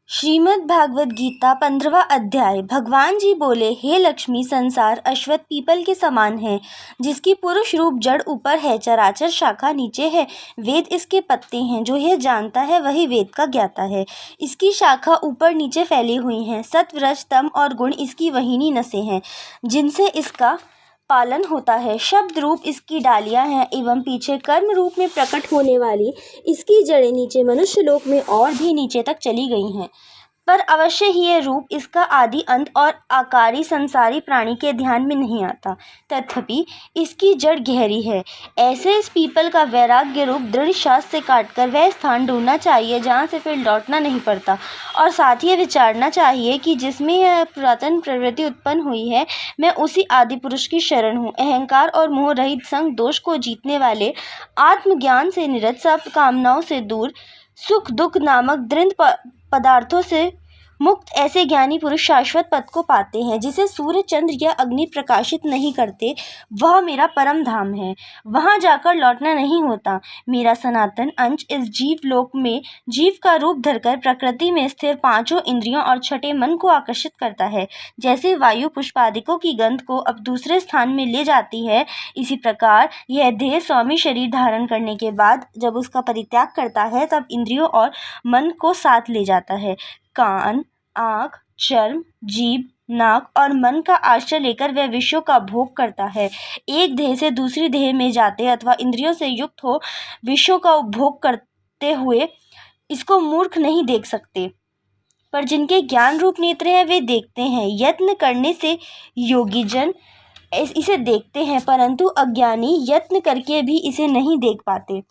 श्रीमद् भागवत गीता 15वां अध्याय। भगवान जी बोले, हे लक्ष्मी, संसार अश्वत्थ पीपल के समान है, जिसकी पुरुष रूप जड़ ऊपर है, चराचर शाखा नीचे है। वेद इसके पत्ते हैं, जो यह जानता है वही वेद का ज्ञाता है। इसकी शाखा ऊपर नीचे फैली हुई हैं। सत्व रज तम और गुण इसकी वहिनी नसें हैं, जिनसे इसका पालन होता है। शब्द रूप इसकी डालियां हैं एवं पीछे कर्म रूप में प्रकट होने वाली इसकी जड़ें नीचे मनुष्य लोक में और भी नीचे तक चली गई हैं। पर अवश्य ही यह रूप इसका आदि अंत और आकारी संसारी प्राणी के ध्यान में नहीं आता। तथापि इसकी जड़ गहरी है। ऐसे इस पीपल का वैराग्य रूप दृढ़ शास्त्र से काटकर वह स्थान ढूंढना चाहिए जहाँ से फिर लौटना नहीं पड़ता, और साथ ही विचारना चाहिए कि जिसमें यह पुरातन प्रवृत्ति उत्पन्न हुई है, मैं उसी आदि पुरुष की शरण हूँ। अहंकार और मोह रहित संग दोष को जीतने वाले, आत्मज्ञान से निरत, सब कामनाओं से दूर, सुख दुख नामक दृढ़ पदार्थों से मुक्त ऐसे ज्ञानी पुरुष शाश्वत पद को पाते हैं, जिसे सूर्य चंद्र या अग्नि प्रकाशित नहीं करते। वह मेरा परम धाम है, वहां जाकर लौटना नहीं होता। मेरा सनातन अंश इस जीव लोक में जीव का रूप धरकर प्रकृति में स्थिर पांचों इंद्रियों और छठे मन को आकर्षित करता है। जैसे वायु पुष्पादिकों की गंध को अब दूसरे स्थान में ले जाती है, इसी प्रकार यह देह स्वामी शरीर धारण करने के बाद जब उसका परित्याग करता है, तब इंद्रियों और मन को साथ ले जाता है। कान, आँख, चर्म, जीभ, नाक और मन का आश्रय लेकर वह विषयों का भोग करता है। एक देह से दूसरी देह में जाते अथवा इंद्रियों से युक्त हो विषयों का उपभोग करते हुए इसको मूर्ख नहीं देख सकते, पर जिनके ज्ञान रूप नेत्र हैं वे देखते हैं। यत्न करने से योगी जन इसे देखते हैं, परंतु अज्ञानी यत्न करके भी इसे नहीं देख पाते।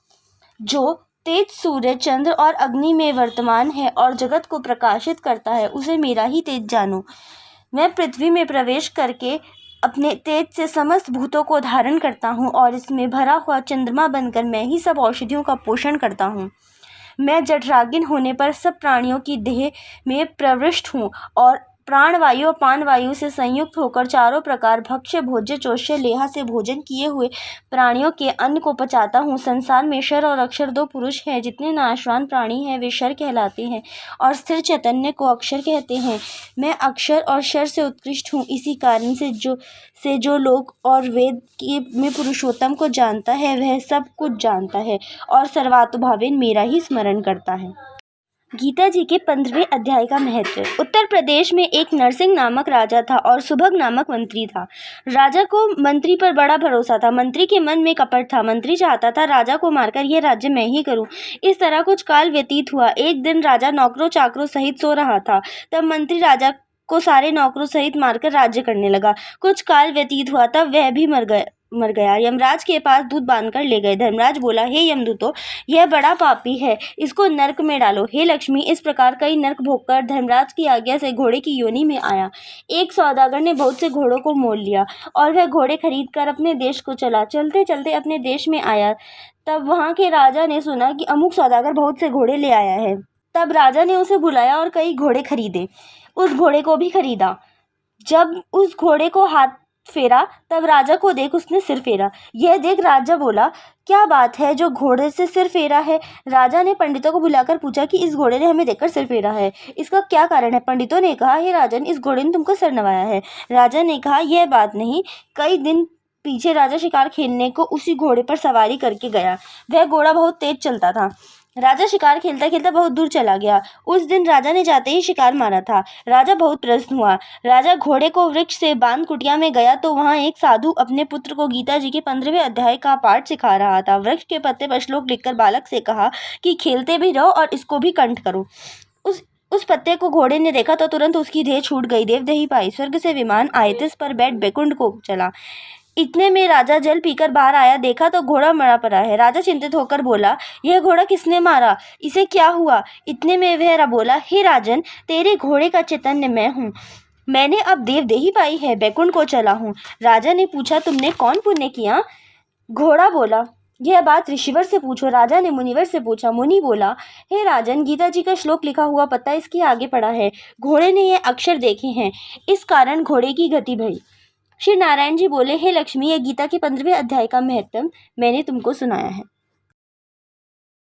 जो तेज सूर्य चंद्र और अग्नि में वर्तमान है और जगत को प्रकाशित करता है, उसे मेरा ही तेज जानो। मैं पृथ्वी में प्रवेश करके अपने तेज से समस्त भूतों को धारण करता हूँ, और इसमें भरा हुआ चंद्रमा बनकर मैं ही सब औषधियों का पोषण करता हूँ। मैं जठराग्नि होने पर सब प्राणियों की देह में प्रविष्ट हूँ, और प्राणवायु और पानवायु से संयुक्त होकर चारों प्रकार भक्ष्य भोज्य चोष्य लेहा से भोजन किए हुए प्राणियों के अन्न को पचाता हूँ। संसार में क्षर और अक्षर दो पुरुष हैं। जितने नाशवान प्राणी हैं वे क्षर कहलाते हैं, और स्थिर चैतन्य को अक्षर कहते हैं। मैं अक्षर और क्षर से उत्कृष्ट हूँ। इसी कारण से जो लोग और वेद में पुरुषोत्तम को जानता है, वह सब कुछ जानता है और सर्वात्मभावेन मेरा ही स्मरण करता है। गीता जी के 15वें अध्याय का महत्व। उत्तर प्रदेश में एक नरसिंह नामक राजा था और सुभग नामक मंत्री था। राजा को मंत्री पर बड़ा भरोसा था। मंत्री के मन में कपट था। मंत्री चाहता था राजा को मारकर यह राज्य मैं ही करूं। इस तरह कुछ काल व्यतीत हुआ। एक दिन राजा नौकरों चाकरों सहित सो रहा था। तब मंत्री राजा को सारे नौकरों सहित मारकर राज्य करने लगा। कुछ काल व्यतीत हुआ, तब वह भी मर गया। यमराज के पास दूत बांधकर ले गए। धर्मराज बोला, हे यमदूतों, यह बड़ा पापी है, इसको नरक में डालो। हे लक्ष्मी, इस प्रकार कई नरक भोगकर धर्मराज की आज्ञा से घोड़े की योनि में आया। एक सौदागर ने बहुत से घोड़ों को मोल लिया और वह घोड़े खरीद कर अपने देश को चला। चलते चलते अपने देश में आया। तब वहाँ के राजा ने सुना कि अमुक सौदागर बहुत से घोड़े ले आया है। तब राजा ने उसे बुलाया और कई घोड़े खरीदे। उस घोड़े को भी खरीदा। जब उस घोड़े को हाथ फेरा, तब राजा को देख उसने सिर फेरा। यह देख राजा बोला, क्या बात है जो घोड़े से सिर फेरा है? राजा ने पंडितों को बुलाकर पूछा कि इस घोड़े ने हमें देखकर सिर फेरा है, इसका क्या कारण है? पंडितों ने कहा, हे राजन, इस घोड़े ने तुमको सिर नवाया है। राजा ने कहा, यह बात नहीं, कई दिन पीछे राजा शिकार खेलने को उसी घोड़े पर सवारी करके गया। वह घोड़ा बहुत तेज चलता था। राजा शिकार खेलता खेलता बहुत दूर चला गया। उस दिन राजा ने जाते ही शिकार मारा था। राजा बहुत प्रसन्न हुआ। राजा घोड़े को वृक्ष से बांध कुटिया में गया तो वहां एक साधु अपने पुत्र को गीता जी के 15वें अध्याय का पाठ सिखा रहा था। वृक्ष के पत्ते पर श्लोक लिखकर बालक से कहा कि खेलते भी रहो और इसको भी कंठ करो। उस पत्ते को घोड़े ने देखा तो तुरंत उसकी देह छूट गई। देवदेही पाई। स्वर्ग से विमान आए, तिस पर बैठ बैकुंठ को चला। इतने में राजा जल पीकर बाहर आया, देखा तो घोड़ा मरा पड़ा है। राजा चिंतित होकर बोला, यह घोड़ा किसने मारा? इसे क्या हुआ? इतने में वह बोला, हे राजन, तेरे घोड़े का चैतन्य मैं हूँ। मैंने अब देवदेही पाई है, बैकुंठ को चला हूँ। राजा ने पूछा, तुमने कौन पुण्य किया? घोड़ा बोला, यह बात ऋषिवर से पूछो। राजा ने मुनिवर से पूछा। मुनि बोला, हे राजन, गीता जी का श्लोक लिखा हुआ पत्ता इसके आगे पड़ा है। घोड़े ने यह अक्षर देखे हैं, इस कारण घोड़े की गति भई। श्री नारायण जी बोले, हे लक्ष्मी, यह गीता के 15वें अध्याय का महत्व मैंने तुमको सुनाया है।